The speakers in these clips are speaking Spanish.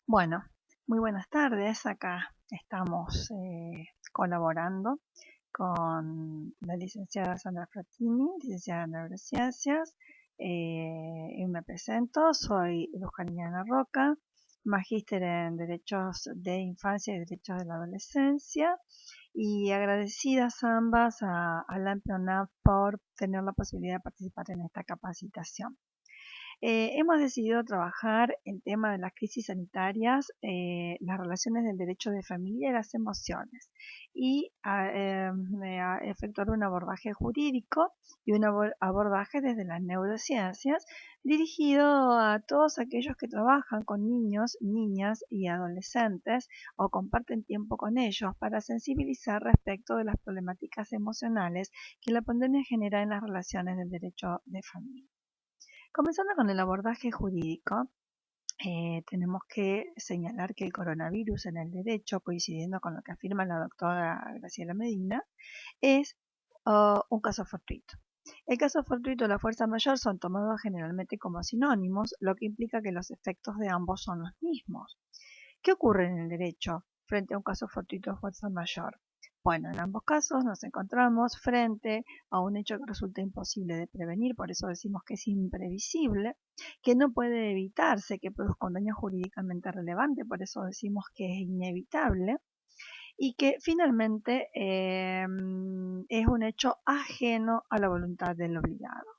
Bueno, muy buenas tardes. Acá estamos colaborando con la licenciada Sandra Frattini, licenciada en Neurociencias. Y me presento, soy Lujaniana Roca, magíster en Derechos de Infancia y Derechos de la Adolescencia, y agradecidas ambas a la AMPLIONAV por tener la posibilidad de participar en esta capacitación. Hemos decidido trabajar el tema de las crisis sanitarias, las relaciones del derecho de familia y las emociones, y efectuar un abordaje jurídico y un abordaje desde las neurociencias dirigido a todos aquellos que trabajan con niños, niñas y adolescentes o comparten tiempo con ellos para sensibilizar respecto de las problemáticas emocionales que la pandemia genera en las relaciones del derecho de familia. Comenzando con el abordaje jurídico, tenemos que señalar que el coronavirus en el derecho, coincidiendo con lo que afirma la doctora Graciela Medina, es un caso fortuito. El caso fortuito y la fuerza mayor son tomados generalmente como sinónimos, lo que implica que los efectos de ambos son los mismos. ¿Qué ocurre en el derecho frente a un caso fortuito o fuerza mayor? Bueno, en ambos casos nos encontramos frente a un hecho que resulta imposible de prevenir, por eso decimos que es imprevisible, que no puede evitarse, que produzca un daño jurídicamente relevante, por eso decimos que es inevitable, y que finalmente es un hecho ajeno a la voluntad del obligado.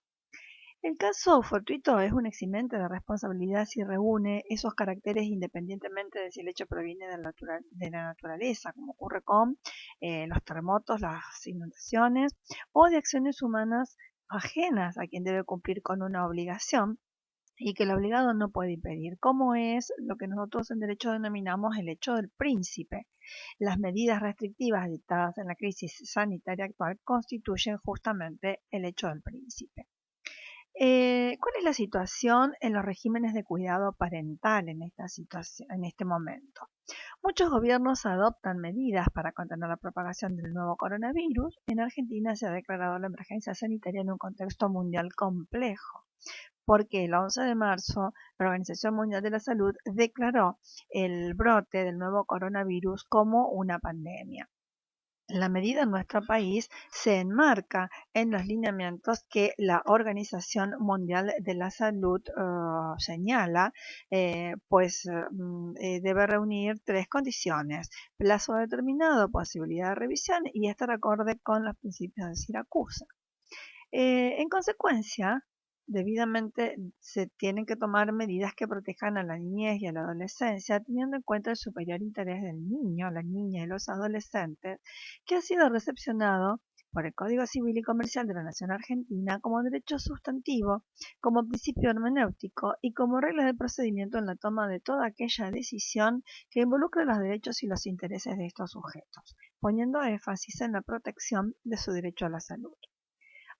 El caso fortuito es un eximente de responsabilidad si reúne esos caracteres independientemente de si el hecho proviene de la naturaleza, como ocurre con los terremotos, las inundaciones, o de acciones humanas ajenas a quien debe cumplir con una obligación y que el obligado no puede impedir, como es lo que nosotros en derecho denominamos el hecho del príncipe. Las medidas restrictivas dictadas en la crisis sanitaria actual constituyen justamente el hecho del príncipe. ¿Cuál es la situación en los regímenes de cuidado parental en esta situación, en este momento? Muchos gobiernos adoptan medidas para contener la propagación del nuevo coronavirus. En Argentina se ha declarado la emergencia sanitaria en un contexto mundial complejo, porque el 11 de marzo la Organización Mundial de la Salud declaró el brote del nuevo coronavirus como una pandemia. La medida en nuestro país se enmarca en los lineamientos que la Organización Mundial de la Salud señala, debe reunir tres condiciones: plazo determinado, posibilidad de revisión y estar acorde con los principios de Siracusa. En consecuencia, debidamente se tienen que tomar medidas que protejan a la niñez y a la adolescencia, teniendo en cuenta el superior interés del niño, la niña y los adolescentes, que ha sido recepcionado por el Código Civil y Comercial de la Nación Argentina como derecho sustantivo, como principio hermenéutico y como regla de procedimiento en la toma de toda aquella decisión que involucre los derechos y los intereses de estos sujetos, poniendo énfasis en la protección de su derecho a la salud.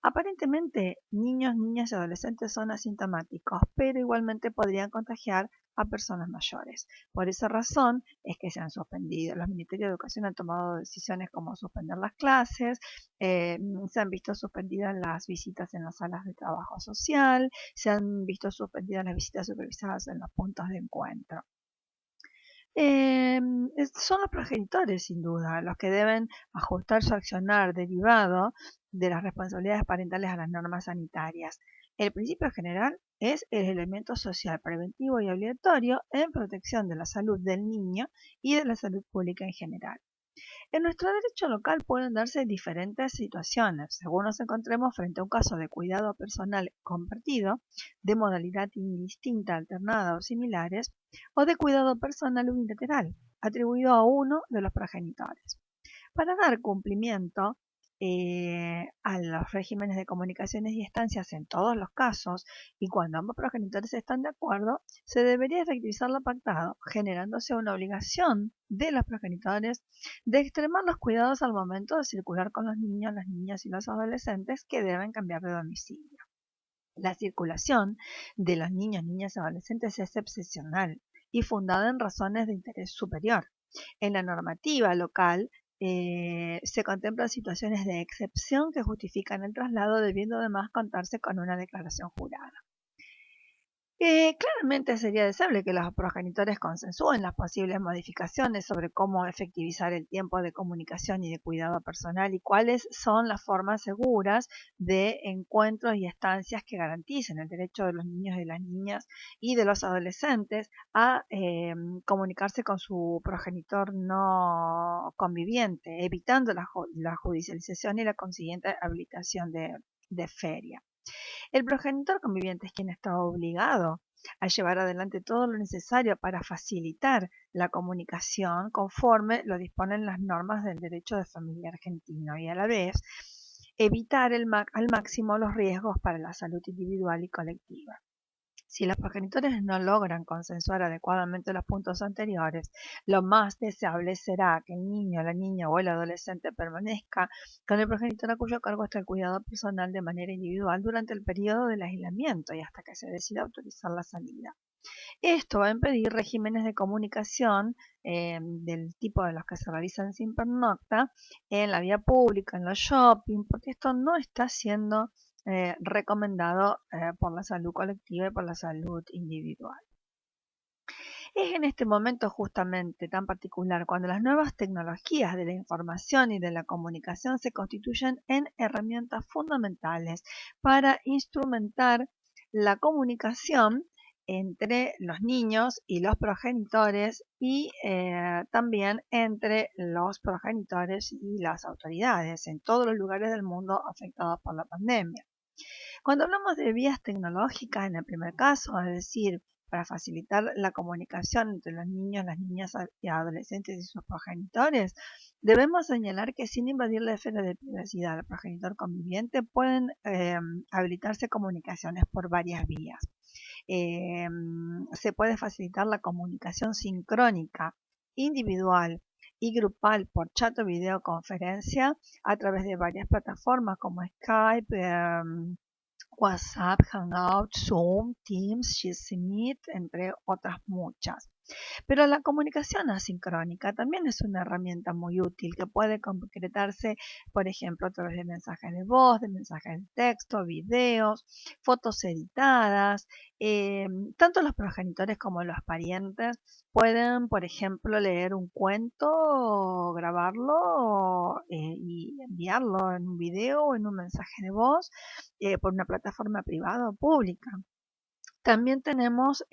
Aparentemente, niños, niñas y adolescentes son asintomáticos, pero igualmente podrían contagiar a personas mayores. Por esa razón es que se han suspendido. Los ministerios de Educación han tomado decisiones como suspender las clases, se han visto suspendidas las visitas en las salas de trabajo social, se han visto suspendidas las visitas supervisadas en los puntos de encuentro. Son los progenitores, sin duda, los que deben ajustar su accionar derivado de las responsabilidades parentales a las normas sanitarias. El principio general es el elemento social preventivo y obligatorio en protección de la salud del niño y de la salud pública en general. En nuestro derecho local pueden darse diferentes situaciones, según nos encontremos frente a un caso de cuidado personal compartido, de modalidad indistinta, alternada o similares, o de cuidado personal unilateral, atribuido a uno de los progenitores. Para dar cumplimiento a los regímenes de comunicaciones y estancias en todos los casos, y cuando ambos progenitores están de acuerdo, se debería efectivizar lo pactado, generándose una obligación de los progenitores de extremar los cuidados al momento de circular con los niños, las niñas y los adolescentes que deben cambiar de domicilio. La circulación de los niños, niñas y adolescentes es excepcional y fundada en razones de interés superior. En la normativa local se contemplan situaciones de excepción que justifican el traslado, debiendo además contarse con una declaración jurada. Claramente sería deseable que los progenitores consensúen las posibles modificaciones sobre cómo efectivizar el tiempo de comunicación y de cuidado personal y cuáles son las formas seguras de encuentros y estancias que garanticen el derecho de los niños y de las niñas y de los adolescentes a comunicarse con su progenitor no conviviente, evitando la judicialización y la consiguiente habilitación de feria. El progenitor conviviente es quien está obligado a llevar adelante todo lo necesario para facilitar la comunicación conforme lo disponen las normas del derecho de familia argentino y a la vez evitar al máximo los riesgos para la salud individual y colectiva. Si los progenitores no logran consensuar adecuadamente los puntos anteriores, lo más deseable será que el niño, la niña o el adolescente permanezca con el progenitor a cuyo cargo está el cuidado personal de manera individual durante el periodo del aislamiento y hasta que se decida autorizar la salida. Esto va a impedir regímenes de comunicación del tipo de los que se realizan sin pernocta en la vía pública, en los shopping, porque esto no está siendo recomendado por la salud colectiva y por la salud individual. Es en este momento justamente tan particular cuando las nuevas tecnologías de la información y de la comunicación se constituyen en herramientas fundamentales para instrumentar la comunicación entre los niños y los progenitores y también entre los progenitores y las autoridades en todos los lugares del mundo afectados por la pandemia. Cuando hablamos de vías tecnológicas, en el primer caso, es decir, para facilitar la comunicación entre los niños, las niñas y adolescentes y sus progenitores, debemos señalar que sin invadir la esfera de privacidad del progenitor conviviente pueden habilitarse comunicaciones por varias vías. Se puede facilitar la comunicación sincrónica, individual y grupal por chat o videoconferencia a través de varias plataformas como Skype, WhatsApp, Hangout, Zoom, Teams, Jitsi Meet, entre otras muchas. Pero la comunicación asincrónica también es una herramienta muy útil que puede concretarse, por ejemplo, a través de mensajes de voz, de mensajes de texto, videos, fotos editadas. Tanto los progenitores como los parientes pueden, por ejemplo, leer un cuento, grabarlo y enviarlo en un video o en un mensaje de voz por una plataforma privada o pública. También tenemos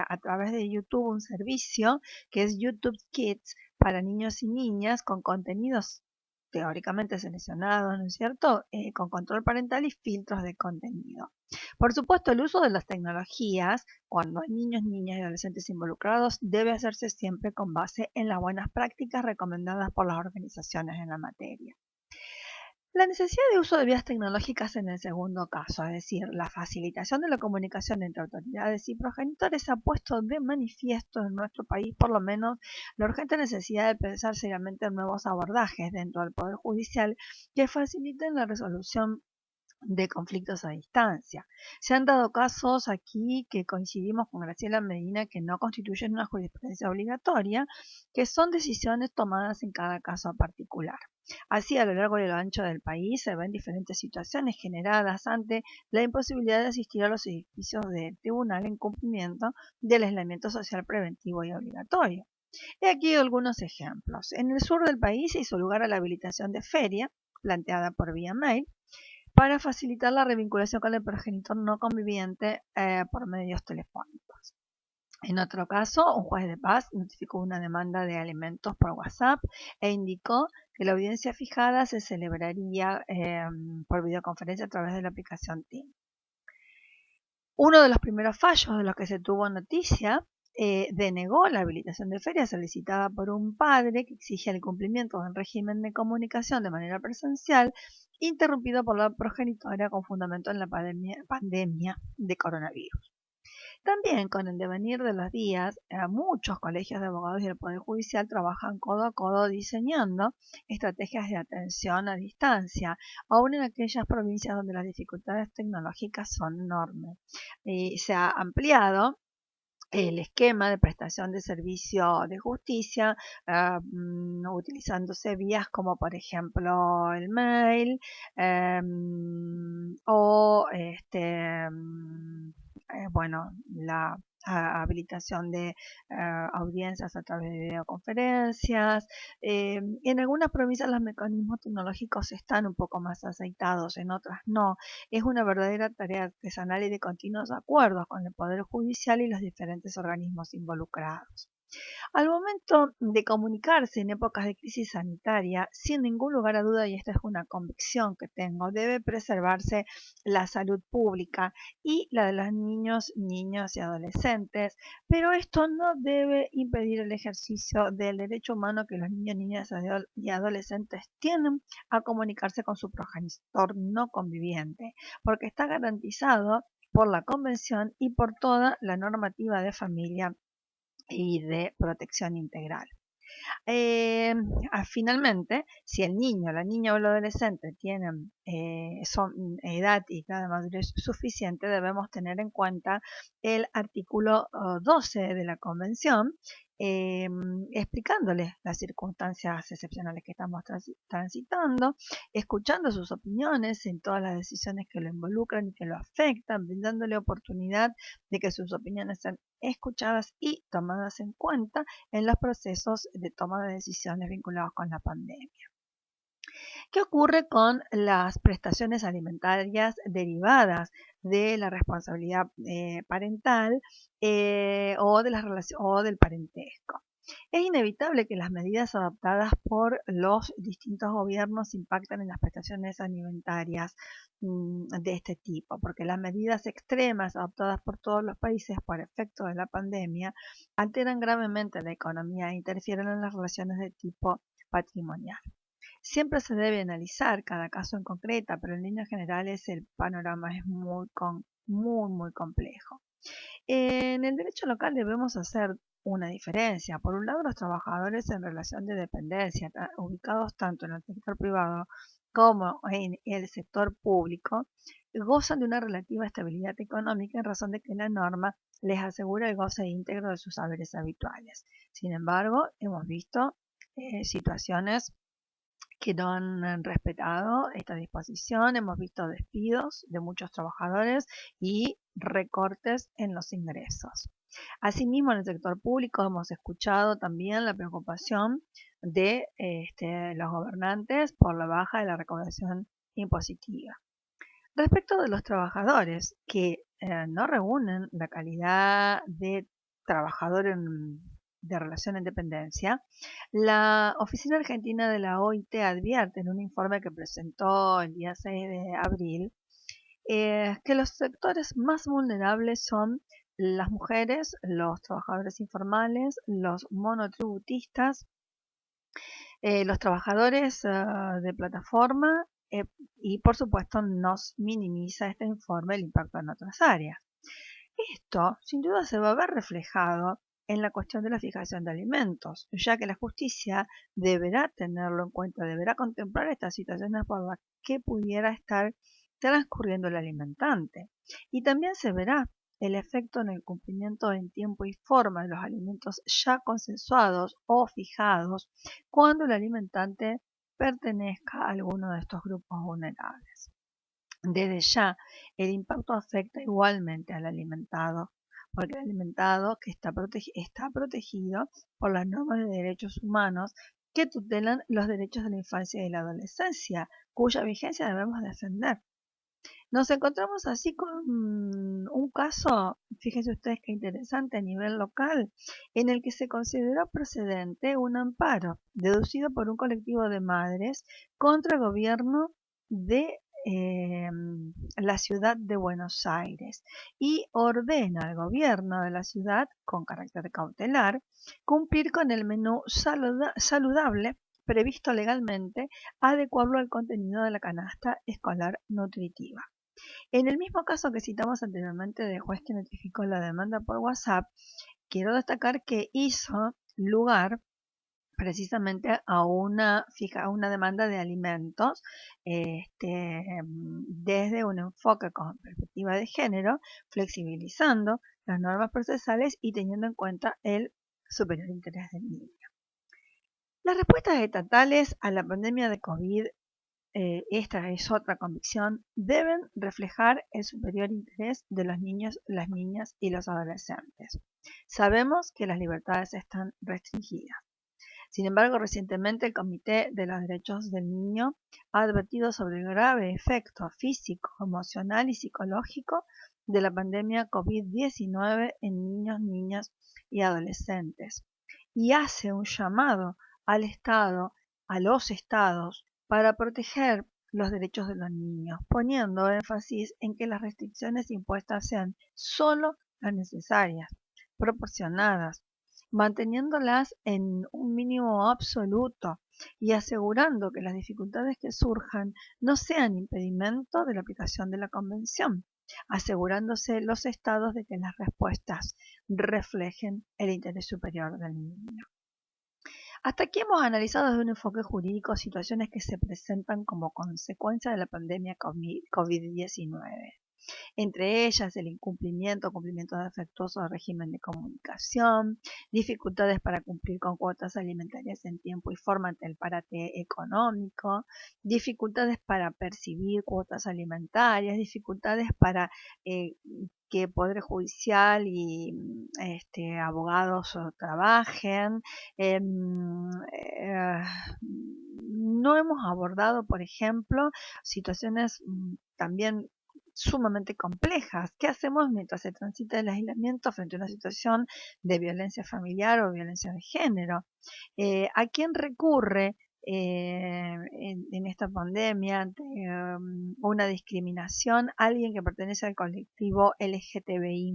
a través de YouTube un servicio que es YouTube Kids para niños y niñas con contenidos teóricamente seleccionados, ¿no es cierto? Con control parental y filtros de contenido. Por supuesto, el uso de las tecnologías, cuando hay niños, niñas y adolescentes involucrados, debe hacerse siempre con base en las buenas prácticas recomendadas por las organizaciones en la materia. La necesidad de uso de vías tecnológicas en el segundo caso, es decir, la facilitación de la comunicación entre autoridades y progenitores, ha puesto de manifiesto en nuestro país, por lo menos, la urgente necesidad de pensar seriamente en nuevos abordajes dentro del Poder Judicial que faciliten la resolución de conflictos a distancia. Se han dado casos aquí que coincidimos con Graciela Medina que no constituyen una jurisprudencia obligatoria, que son decisiones tomadas en cada caso particular. Así, a lo largo y a lo ancho del país se ven diferentes situaciones generadas ante la imposibilidad de asistir a los edificios del tribunal en cumplimiento del aislamiento social preventivo y obligatorio. He aquí algunos ejemplos. En el sur del país se hizo lugar a la habilitación de feria, planteada por vía mail, para facilitar la revinculación con el progenitor no conviviente por medios telefónicos. En otro caso, un juez de paz notificó una demanda de alimentos por WhatsApp e indicó que la audiencia fijada se celebraría por videoconferencia a través de la aplicación Teams. Uno de los primeros fallos de los que se tuvo noticia denegó la habilitación de feria solicitada por un padre que exige el cumplimiento del régimen de comunicación de manera presencial, interrumpido por la progenitora con fundamento en la pandemia de coronavirus. También con el devenir de los días, muchos colegios de abogados y el Poder Judicial trabajan codo a codo diseñando estrategias de atención a distancia, aún en aquellas provincias donde las dificultades tecnológicas son enormes. Se ha ampliado el esquema de prestación de servicio de justicia, utilizándose vías como por ejemplo el mail o la habilitación de audiencias a través de videoconferencias. En algunas provincias los mecanismos tecnológicos están un poco más aceitados, en otras no. Es una verdadera tarea artesanal y de continuos acuerdos con el Poder Judicial y los diferentes organismos involucrados. Al momento de comunicarse en épocas de crisis sanitaria, sin ningún lugar a duda, y esta es una convicción que tengo, debe preservarse la salud pública y la de los niños, niñas y adolescentes, pero esto no debe impedir el ejercicio del derecho humano que los niños, niñas y adolescentes tienen a comunicarse con su progenitor no conviviente, porque está garantizado por la Convención y por toda la normativa de familia y de protección integral. Finalmente, si el niño, la niña o el adolescente tienen son edad y grado de madurez suficiente, debemos tener en cuenta el artículo 12 de la Convención, explicándoles las circunstancias excepcionales que estamos transitando, escuchando sus opiniones en todas las decisiones que lo involucran y que lo afectan, brindándole oportunidad de que sus opiniones sean escuchadas y tomadas en cuenta en los procesos de toma de decisiones vinculados con la pandemia. ¿Qué ocurre con las prestaciones alimentarias derivadas de la responsabilidad parental o del parentesco? Es inevitable que las medidas adoptadas por los distintos gobiernos impacten en las prestaciones alimentarias de este tipo, porque las medidas extremas adoptadas por todos los países por efecto de la pandemia alteran gravemente la economía e interfieren en las relaciones de tipo patrimonial. Siempre se debe analizar cada caso en concreta, pero en líneas generales el panorama es muy complejo. En el derecho local debemos hacer una diferencia. Por un lado, los trabajadores en relación de dependencia, ubicados tanto en el sector privado como en el sector público, gozan de una relativa estabilidad económica en razón de que la norma les asegura el goce íntegro de sus saberes habituales. Sin embargo, hemos visto situaciones que no han respetado esta disposición. Hemos visto despidos de muchos trabajadores y recortes en los ingresos. Asimismo, en el sector público hemos escuchado también la preocupación de los gobernantes por la baja de la recaudación impositiva. Respecto de los trabajadores que no reúnen la calidad de trabajador de relación en dependencia, la Oficina Argentina de la OIT advierte en un informe que presentó el día 6 de abril que los sectores más vulnerables son las mujeres, los trabajadores informales, los monotributistas, los trabajadores de plataforma y por supuesto nos minimiza este informe el impacto en otras áreas. Esto sin duda se va a ver reflejado en la cuestión de la fijación de alimentos, ya que la justicia deberá tenerlo en cuenta, deberá contemplar estas situaciones por las que pudiera estar transcurriendo el alimentante. Y también se verá el efecto en el cumplimiento en tiempo y forma de los alimentos ya consensuados o fijados cuando el alimentante pertenezca a alguno de estos grupos vulnerables. Desde ya, el impacto afecta igualmente al alimentado, porque el alimentado que está protegido por las normas de derechos humanos que tutelan los derechos de la infancia y la adolescencia, cuya vigencia debemos defender. Nos encontramos así con un caso, fíjense ustedes qué interesante a nivel local, en el que se consideró procedente un amparo deducido por un colectivo de madres contra el gobierno de la ciudad de Buenos Aires y ordena al gobierno de la ciudad, con carácter cautelar, cumplir con el menú saludable previsto legalmente, adecuarlo al contenido de la canasta escolar nutritiva. En el mismo caso que citamos anteriormente del juez que notificó la demanda por WhatsApp, quiero destacar que hizo lugar precisamente a una demanda de alimentos desde un enfoque con perspectiva de género, flexibilizando las normas procesales y teniendo en cuenta el superior interés del niño. Las respuestas estatales a la pandemia de COVID esta es otra convicción, deben reflejar el superior interés de los niños, las niñas y los adolescentes. Sabemos que las libertades están restringidas. Sin embargo, recientemente el Comité de los Derechos del Niño ha advertido sobre el grave efecto físico, emocional y psicológico de la pandemia COVID-19 en niños, niñas y adolescentes, y hace un llamado al Estado, a los estados, para proteger los derechos de los niños, poniendo énfasis en que las restricciones impuestas sean solo las necesarias, proporcionadas, manteniéndolas en un mínimo absoluto y asegurando que las dificultades que surjan no sean impedimento de la aplicación de la Convención, asegurándose los estados de que las respuestas reflejen el interés superior del niño. Hasta aquí hemos analizado desde un enfoque jurídico situaciones que se presentan como consecuencia de la pandemia COVID-19. Entre ellas el incumplimiento o cumplimiento defectuoso del régimen de comunicación, dificultades para cumplir con cuotas alimentarias en tiempo y forma ante el parate económico, dificultades para percibir cuotas alimentarias, dificultades para que Poder Judicial y abogados trabajen. No hemos abordado, por ejemplo, situaciones también sumamente complejas. ¿Qué hacemos mientras se transita el aislamiento frente a una situación de violencia familiar o violencia de género? ¿A quién recurre en esta pandemia ante una discriminación? Alguien que pertenece al colectivo LGTBI+.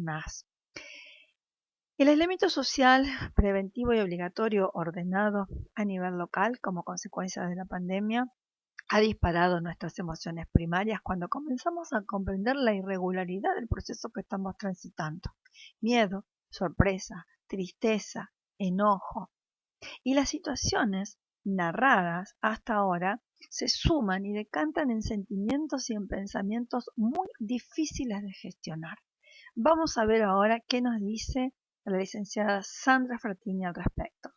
El aislamiento social preventivo y obligatorio ordenado a nivel local como consecuencia de la pandemia ha disparado nuestras emociones primarias cuando comenzamos a comprender la irregularidad del proceso que estamos transitando. Miedo, sorpresa, tristeza, enojo. Y las situaciones narradas hasta ahora se suman y decantan en sentimientos y en pensamientos muy difíciles de gestionar. Vamos a ver ahora qué nos dice la licenciada Sandra Frattini al respecto.